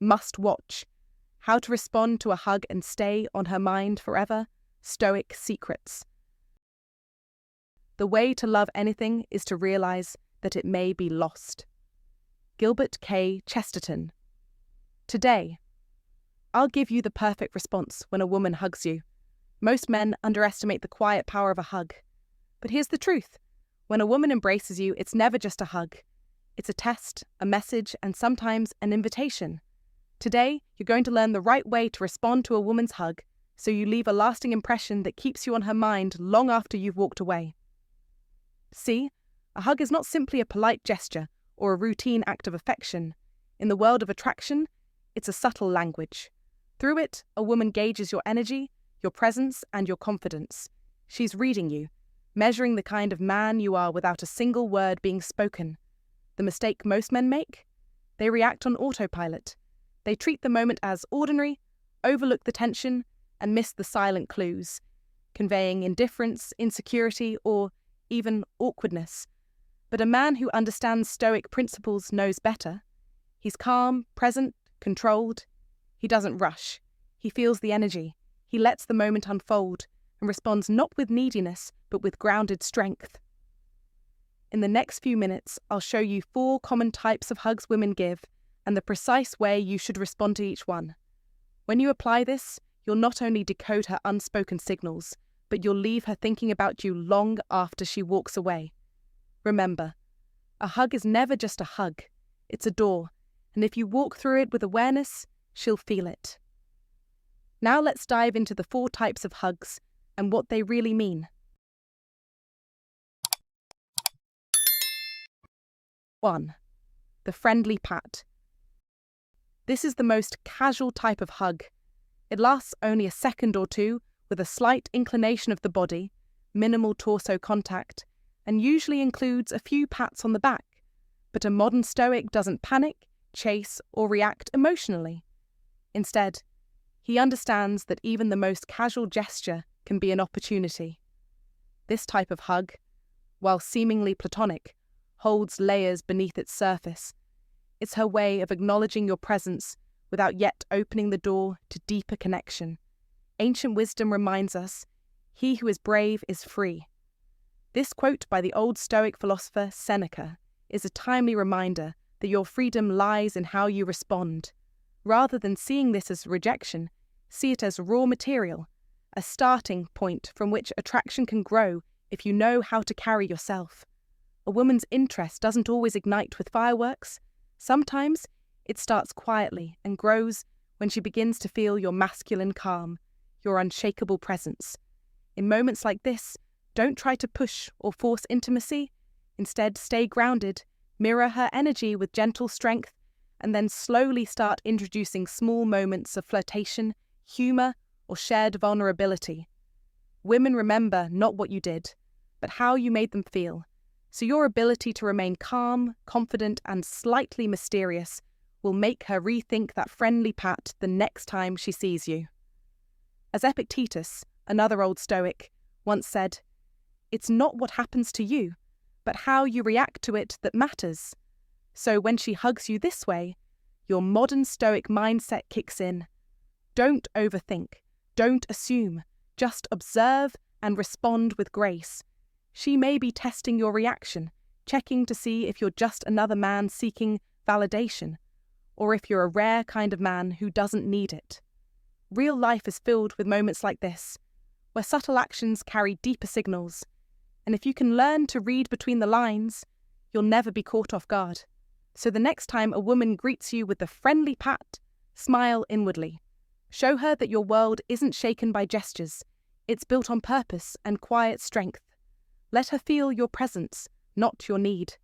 Must watch. How to respond to a hug and stay on her mind forever. Stoic secrets. The way to love anything is to realize that it may be lost. Gilbert K. Chesterton. Today, I'll give you the perfect response when a woman hugs you. Most men underestimate the quiet power of a hug. But here's the truth. When a woman embraces you, it's never just a hug. It's a test, a message, and sometimes an invitation. Today, you're going to learn the right way to respond to a woman's hug so you leave a lasting impression that keeps you on her mind long after you've walked away. See, a hug is not simply a polite gesture or a routine act of affection. In the world of attraction, it's a subtle language. Through it, a woman gauges your energy, your presence, and your confidence. She's reading you, measuring the kind of man you are without a single word being spoken. The mistake most men make? They react on autopilot. They treat the moment as ordinary, overlook the tension, and miss the silent clues, conveying indifference, insecurity, or even awkwardness. But a man who understands Stoic principles knows better. He's calm, present, controlled. He doesn't rush. He feels the energy. He lets the moment unfold and responds not with neediness, but with grounded strength. In the next few minutes, I'll show you 4 common types of hugs women give and the precise way you should respond to each one. When you apply this, you'll not only decode her unspoken signals, but you'll leave her thinking about you long after she walks away. Remember, a hug is never just a hug. It's a door, and if you walk through it with awareness, she'll feel it. Now let's dive into the 4 types of hugs and what they really mean. 1. The friendly pat. This is the most casual type of hug. It lasts only a second or two with a slight inclination of the body, minimal torso contact, and usually includes a few pats on the back. But a modern Stoic doesn't panic, chase, or react emotionally. Instead, he understands that even the most casual gesture can be an opportunity. This type of hug, while seemingly platonic, holds layers beneath its surface. It's her way of acknowledging your presence without yet opening the door to deeper connection. Ancient wisdom reminds us, "He who is brave is free." This quote by the old Stoic philosopher Seneca is a timely reminder that your freedom lies in how you respond. Rather than seeing this as rejection, see it as raw material, a starting point from which attraction can grow if you know how to carry yourself. A woman's interest doesn't always ignite with fireworks. Sometimes it starts quietly and grows when she begins to feel your masculine calm, your unshakable presence. In moments like this, don't try to push or force intimacy. Instead, stay grounded, mirror her energy with gentle strength, and then slowly start introducing small moments of flirtation, humour, or shared vulnerability. Women remember not what you did, but how you made them feel. So your ability to remain calm, confident, and slightly mysterious will make her rethink that friendly pat the next time she sees you. As Epictetus, another old Stoic, once said, "It's not what happens to you, but how you react to it that matters." So when she hugs you this way, your modern Stoic mindset kicks in. Don't overthink, don't assume, just observe and respond with grace. She may be testing your reaction, checking to see if you're just another man seeking validation, or if you're a rare kind of man who doesn't need it. Real life is filled with moments like this, where subtle actions carry deeper signals, and if you can learn to read between the lines, you'll never be caught off guard. So the next time a woman greets you with a friendly pat, smile inwardly. Show her that your world isn't shaken by gestures, it's built on purpose and quiet strength. Let her feel your presence, not your need.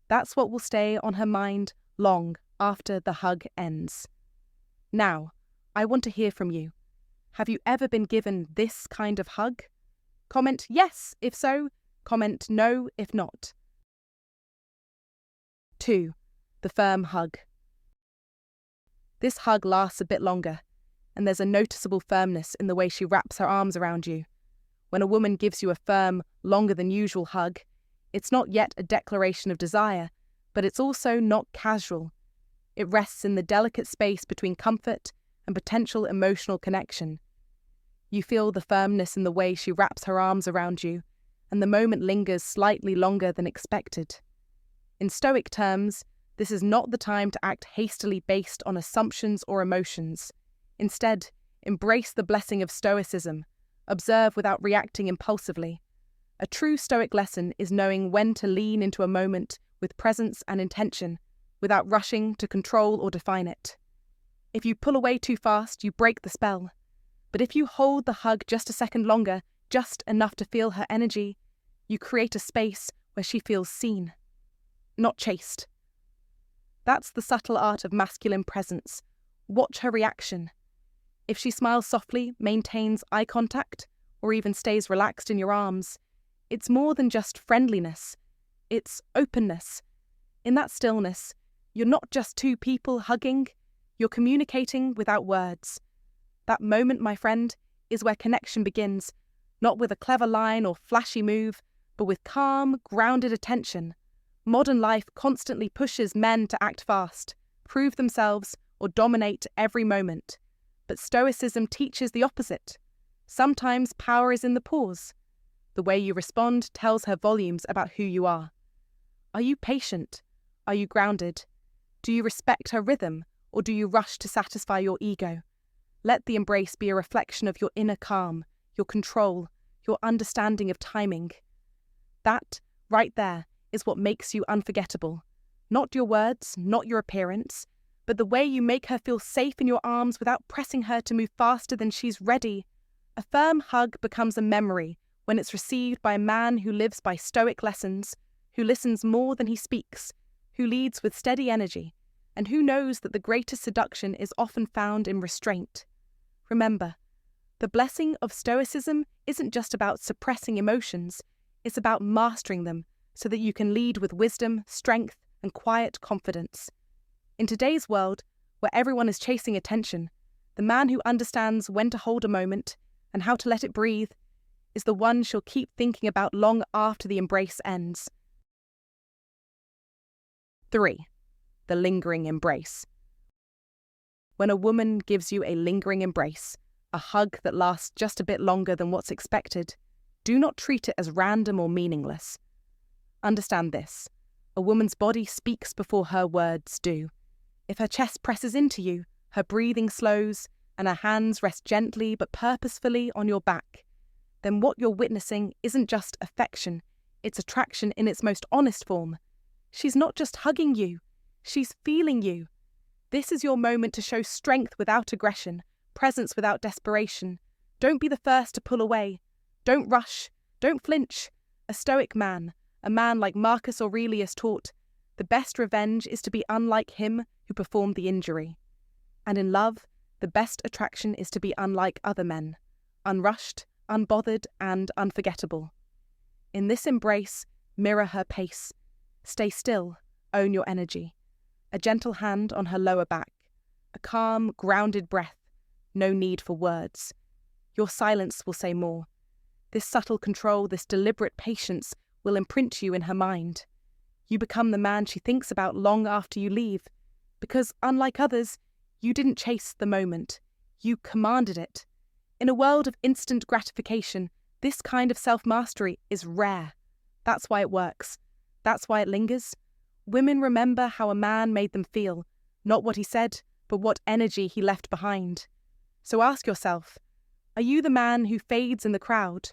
That's what will stay on her mind long after the hug ends. Now, I want to hear from you. Have you ever been given this kind of hug? Comment yes if so, comment no if not. 2. The firm hug. This hug lasts a bit longer, and there's a noticeable firmness in the way she wraps her arms around you. When a woman gives you a firm, longer than usual hug, it's not yet a declaration of desire, but it's also not casual. It rests in the delicate space between comfort and potential emotional connection. You feel the firmness in the way she wraps her arms around you, and the moment lingers slightly longer than expected. In Stoic terms, this is not the time to act hastily based on assumptions or emotions. Instead, embrace the blessing of Stoicism. Observe without reacting impulsively. A true Stoic lesson is knowing when to lean into a moment with presence and intention, without rushing to control or define it. If you pull away too fast, you break the spell. But if you hold the hug just a second longer, just enough to feel her energy, you create a space where she feels seen, not chased. That's the subtle art of masculine presence. Watch her reaction. If she smiles softly, maintains eye contact, or even stays relaxed in your arms, it's more than just friendliness. It's openness. In that stillness, you're not just two people hugging, you're communicating without words. That moment, my friend, is where connection begins, not with a clever line or flashy move, but with calm, grounded attention. Modern life constantly pushes men to act fast, prove themselves, or dominate every moment. But Stoicism teaches the opposite. Sometimes power is in the pause. The way you respond tells her volumes about who you are. Are you patient? Are you grounded? Do you respect her rhythm, or do you rush to satisfy your ego? Let the embrace be a reflection of your inner calm, your control, your understanding of timing. That, right there, is what makes you unforgettable. Not your words, not your appearance, but the way you make her feel safe in your arms without pressing her to move faster than she's ready. A firm hug becomes a memory when it's received by a man who lives by Stoic lessons, who listens more than he speaks, who leads with steady energy, and who knows that the greatest seduction is often found in restraint. Remember, the blessing of Stoicism isn't just about suppressing emotions, it's about mastering them so that you can lead with wisdom, strength, and quiet confidence. In today's world, where everyone is chasing attention, the man who understands when to hold a moment and how to let it breathe is the one she'll keep thinking about long after the embrace ends. 3. The lingering embrace. When a woman gives you a lingering embrace, a hug that lasts just a bit longer than what's expected, do not treat it as random or meaningless. Understand this. A woman's body speaks before her words do. If her chest presses into you, her breathing slows, and her hands rest gently but purposefully on your back, then what you're witnessing isn't just affection, it's attraction in its most honest form. She's not just hugging you, she's feeling you. This is your moment to show strength without aggression, presence without desperation. Don't be the first to pull away. Don't rush. Don't flinch. A Stoic man, a man like Marcus Aurelius taught, the best revenge is to be unlike him who performed the injury. And in love, the best attraction is to be unlike other men, unrushed, unbothered, and unforgettable. In this embrace, mirror her pace. Stay still, own your energy. A gentle hand on her lower back. A calm, grounded breath. No need for words. Your silence will say more. This subtle control, this deliberate patience will imprint you in her mind. You become the man she thinks about long after you leave, because, unlike others, you didn't chase the moment. You commanded it. In a world of instant gratification, this kind of self-mastery is rare. That's why it works. That's why it lingers. Women remember how a man made them feel, not what he said, but what energy he left behind. So ask yourself, are you the man who fades in the crowd,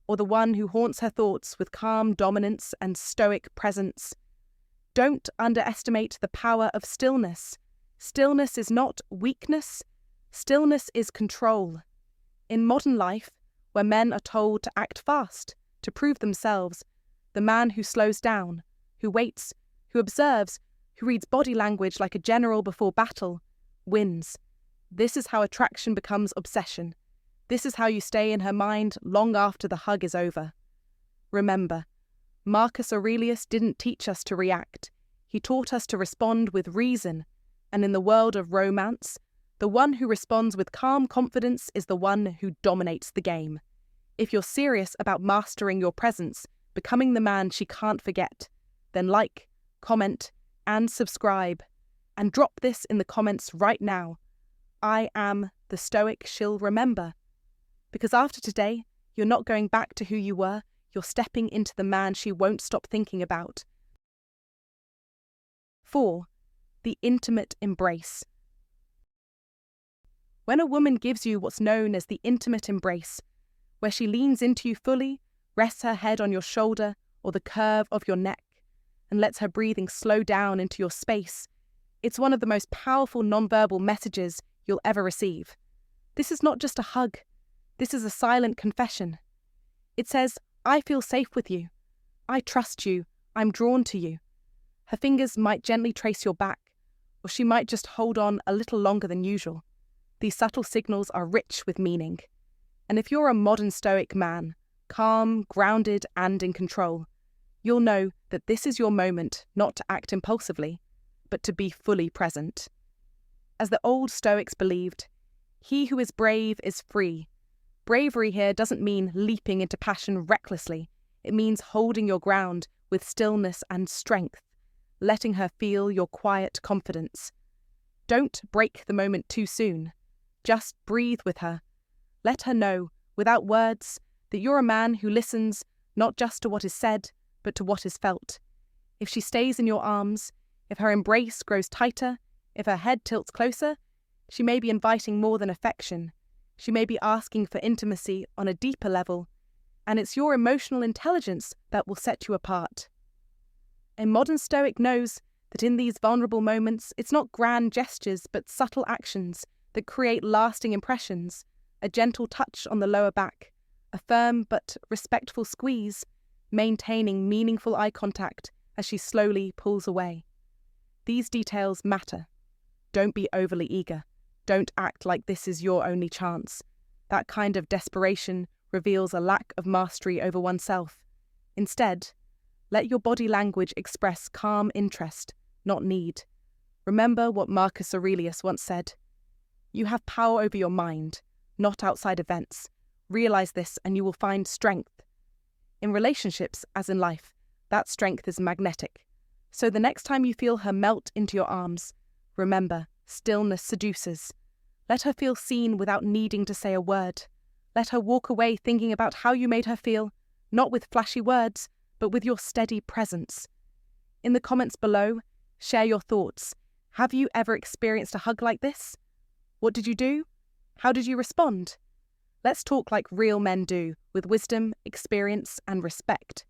or the one who haunts her thoughts with calm dominance and stoic presence? Don't underestimate the power of stillness. Stillness is not weakness. Stillness is control. In modern life, where men are told to act fast, to prove themselves, the man who slows down, who waits, who observes, who reads body language like a general before battle, wins. This is how attraction becomes obsession. This is how you stay in her mind long after the hug is over. Remember, Marcus Aurelius didn't teach us to react. He taught us to respond with reason. And in the world of romance, the one who responds with calm confidence is the one who dominates the game. If you're serious about mastering your presence, becoming the man she can't forget, then like, comment, and subscribe. And drop this in the comments right now. I am the Stoic she'll remember. Because after today, you're not going back to who you were, you're stepping into the man she won't stop thinking about. 4. The intimate embrace. When a woman gives you what's known as the intimate embrace, where she leans into you fully, rests her head on your shoulder or the curve of your neck, and lets her breathing slow down into your space, it's one of the most powerful nonverbal messages you'll ever receive. This is not just a hug. This is a silent confession. It says, I feel safe with you. I trust you. I'm drawn to you. Her fingers might gently trace your back, or she might just hold on a little longer than usual. These subtle signals are rich with meaning. And if you're a modern Stoic man, calm, grounded, and in control, you'll know that this is your moment not to act impulsively, but to be fully present. As the old Stoics believed, he who is brave is free. Bravery here doesn't mean leaping into passion recklessly. It means holding your ground with stillness and strength, letting her feel your quiet confidence. Don't break the moment too soon. Just breathe with her. Let her know, without words, that you're a man who listens not just to what is said, but to what is felt. If she stays in your arms, if her embrace grows tighter, if her head tilts closer, she may be inviting more than affection. She may be asking for intimacy on a deeper level, and it's your emotional intelligence that will set you apart. A modern Stoic knows that in these vulnerable moments, it's not grand gestures but subtle actions that create lasting impressions, a gentle touch on the lower back, a firm but respectful squeeze, maintaining meaningful eye contact as she slowly pulls away. These details matter. Don't be overly eager. Don't act like this is your only chance. That kind of desperation reveals a lack of mastery over oneself. Instead, let your body language express calm interest, not need. Remember what Marcus Aurelius once said. You have power over your mind, not outside events. Realize this and you will find strength. In relationships, as in life, that strength is magnetic. So the next time you feel her melt into your arms, remember, stillness seduces. Let her feel seen without needing to say a word. Let her walk away thinking about how you made her feel, not with flashy words, but with your steady presence. In the comments below, share your thoughts. Have you ever experienced a hug like this? What did you do? How did you respond? Let's talk like real men do, with wisdom, experience, and respect.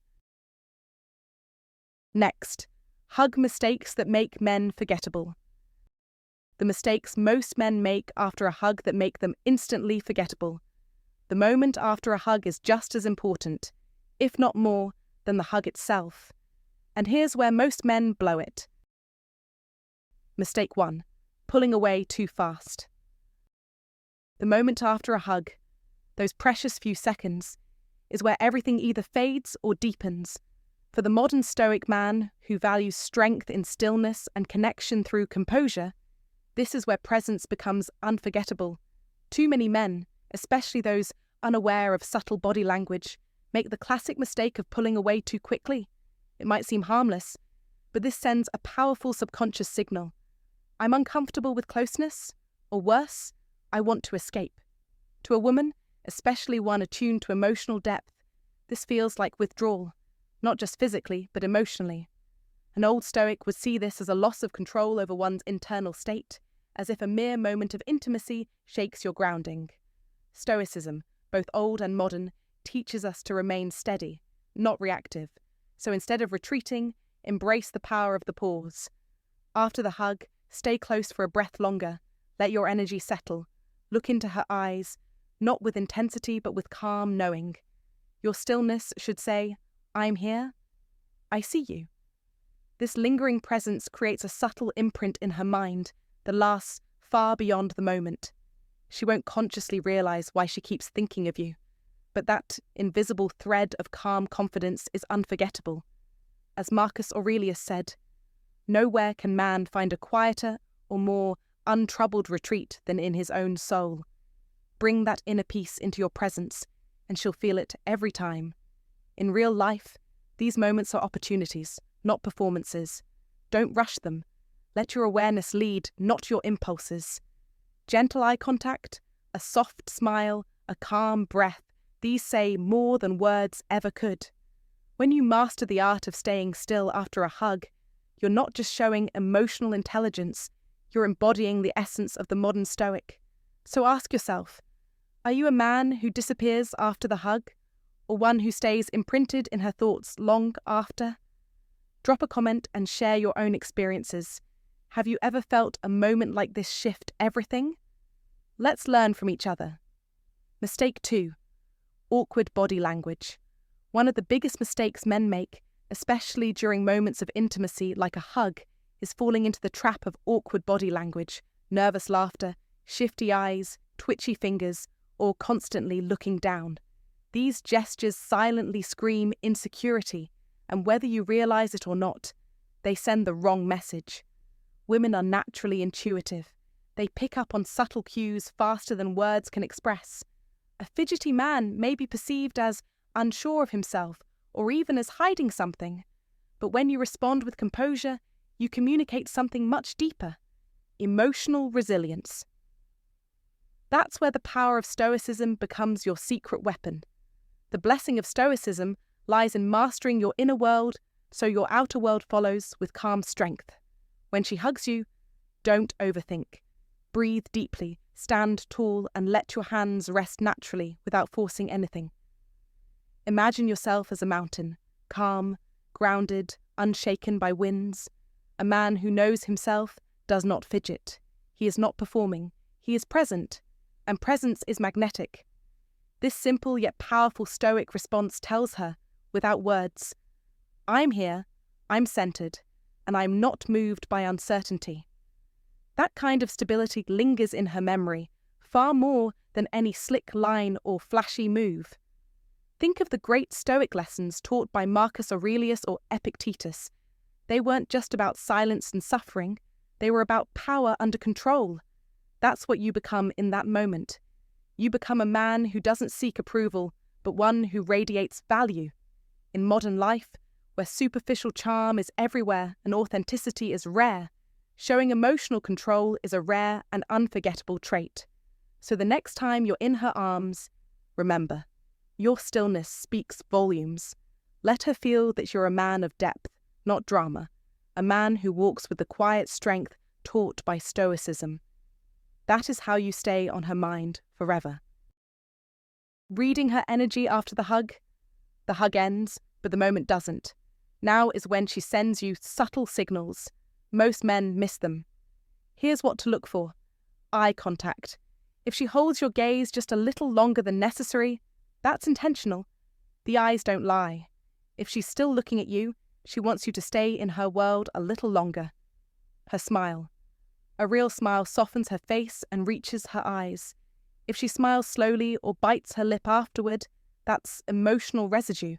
Next, hug mistakes that make men forgettable. The mistakes most men make after a hug that make them instantly forgettable. The moment after a hug is just as important, if not more, than the hug itself. And here's where most men blow it. Mistake 1. Pulling away too fast. The moment after a hug, those precious few seconds, is where everything either fades or deepens. For the modern Stoic man who values strength in stillness and connection through composure, this is where presence becomes unforgettable. Too many men, especially those unaware of subtle body language, make the classic mistake of pulling away too quickly. It might seem harmless, but this sends a powerful subconscious signal. I'm uncomfortable with closeness, or worse, I want to escape. To a woman, especially one attuned to emotional depth, this feels like withdrawal, not just physically, but emotionally. An old Stoic would see this as a loss of control over one's internal state, as if a mere moment of intimacy shakes your grounding. Stoicism, both old and modern, teaches us to remain steady, not reactive. So instead of retreating, embrace the power of the pause. After the hug, stay close for a breath longer. Let your energy settle. Look into her eyes, not with intensity but with calm knowing. Your stillness should say, I'm here. I see you. This lingering presence creates a subtle imprint in her mind that lasts far beyond the moment. She won't consciously realize why she keeps thinking of you, but that invisible thread of calm confidence is unforgettable. As Marcus Aurelius said, nowhere can man find a quieter or more untroubled retreat than in his own soul. Bring that inner peace into your presence, and she'll feel it every time. In real life, these moments are opportunities, not performances. Don't rush them. Let your awareness lead, not your impulses. Gentle eye contact, a soft smile, a calm breath, these say more than words ever could. When you master the art of staying still after a hug, you're not just showing emotional intelligence, you're embodying the essence of the modern Stoic. So ask yourself, are you a man who disappears after the hug, or one who stays imprinted in her thoughts long after? Drop a comment and share your own experiences. Have you ever felt a moment like this shift everything? Let's learn from each other. Mistake 2. Awkward body language. One of the biggest mistakes men make, especially during moments of intimacy like a hug, is falling into the trap of awkward body language, nervous laughter, shifty eyes, twitchy fingers, or constantly looking down. These gestures silently scream insecurity, and whether you realize it or not, they send the wrong message. Women are naturally intuitive. They pick up on subtle cues faster than words can express. A fidgety man may be perceived as unsure of himself or even as hiding something. But when you respond with composure, you communicate something much deeper: emotional resilience. That's where the power of Stoicism becomes your secret weapon. The blessing of Stoicism lies in mastering your inner world so your outer world follows with calm strength. When she hugs you, don't overthink. Breathe deeply, stand tall, and let your hands rest naturally without forcing anything. Imagine yourself as a mountain, calm, grounded, unshaken by winds. A man who knows himself does not fidget. He is not performing. He is present, and presence is magnetic. This simple yet powerful Stoic response tells her, without words, I'm here, I'm centered, and I'm not moved by uncertainty. That kind of stability lingers in her memory, far more than any slick line or flashy move. Think of the great Stoic lessons taught by Marcus Aurelius or Epictetus. They weren't just about silence and suffering, they were about power under control. That's what you become in that moment. You become a man who doesn't seek approval, but one who radiates value. In modern life, where superficial charm is everywhere and authenticity is rare, showing emotional control is a rare and unforgettable trait. So the next time you're in her arms, remember, your stillness speaks volumes. Let her feel that you're a man of depth, not drama, a man who walks with the quiet strength taught by Stoicism. That is how you stay on her mind forever. Reading her energy after the hug ends, but the moment doesn't. Now is when she sends you subtle signals. Most men miss them. Here's what to look for: eye contact. If she holds your gaze just a little longer than necessary, that's intentional. The eyes don't lie. If she's still looking at you, she wants you to stay in her world a little longer. Her smile. A real smile softens her face and reaches her eyes. If she smiles slowly or bites her lip afterward, that's emotional residue.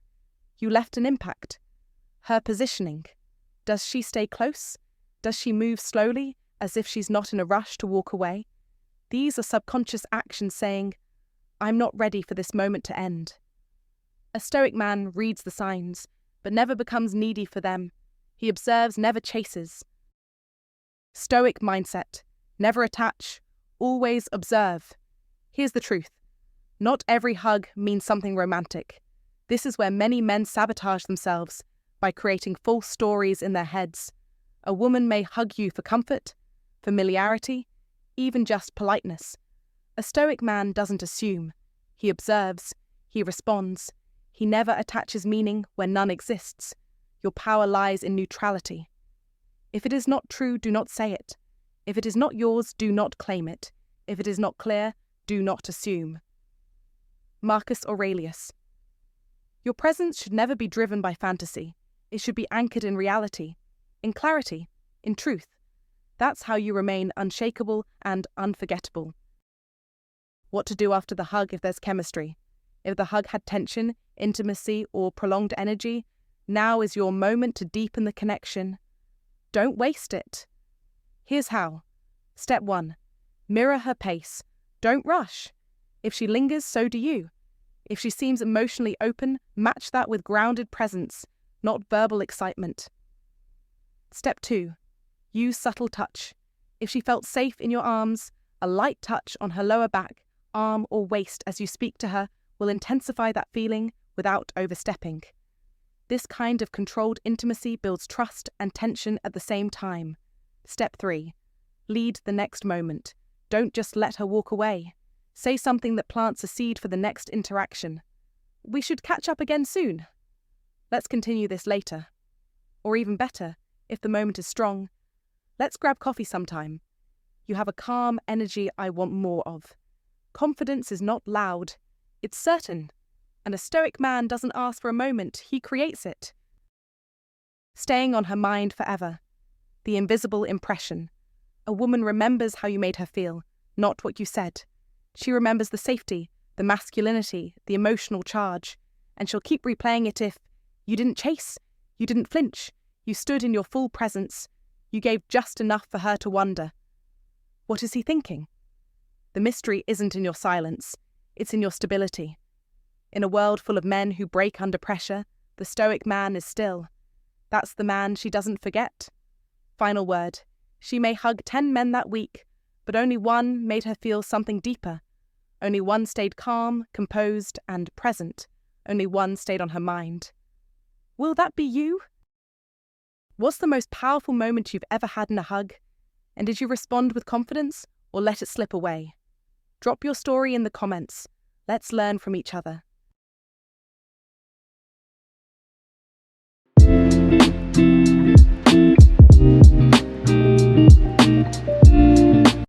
You left an impact. Her positioning. Does she stay close? Does she move slowly, as if she's not in a rush to walk away? These are subconscious actions saying, I'm not ready for this moment to end. A Stoic man reads the signs, but never becomes needy for them. He observes, never chases. Stoic mindset: never attach, always observe. Here's the truth. Not every hug means something romantic. This is where many men sabotage themselves by creating false stories in their heads. A woman may hug you for comfort, familiarity, even just politeness. A Stoic man doesn't assume. He observes. He responds. He never attaches meaning where none exists. Your power lies in neutrality. If it is not true, do not say it. If it is not yours, do not claim it. If it is not clear, do not assume. Marcus Aurelius. Your presence should never be driven by fantasy. It should be anchored in reality, in clarity, in truth. That's how you remain unshakable and unforgettable. What to do after the hug if there's chemistry? If the hug had tension, intimacy, or prolonged energy, now is your moment to deepen the connection. Don't waste it. Here's how. Step 1. Mirror her pace. Don't rush. If she lingers, so do you. If she seems emotionally open, match that with grounded presence, not verbal excitement. Step 2. Use subtle touch. If she felt safe in your arms, a light touch on her lower back, arm, or waist as you speak to her will intensify that feeling without overstepping. This kind of controlled intimacy builds trust and tension at the same time. Step 3. Lead the next moment. Don't just let her walk away. Say something that plants a seed for the next interaction. We should catch up again soon. Let's continue this later. Or even better, if the moment is strong, let's grab coffee sometime. You have a calm energy I want more of. Confidence is not loud, it's certain. And a Stoic man doesn't ask for a moment, he creates it. Staying on her mind forever. The invisible impression. A woman remembers how you made her feel, not what you said. She remembers the safety, the masculinity, the emotional charge, and she'll keep replaying it if you didn't chase, you didn't flinch, you stood in your full presence, you gave just enough for her to wonder. What is he thinking? The mystery isn't in your silence, it's in your stability. In a world full of men who break under pressure, the Stoic man is still. That's the man she doesn't forget. Final word. She may hug 10 men that week, but only one made her feel something deeper. Only one stayed calm, composed, and present. Only one stayed on her mind. Will that be you? What's the most powerful moment you've ever had in a hug? And did you respond with confidence or let it slip away? Drop your story in the comments. Let's learn from each other.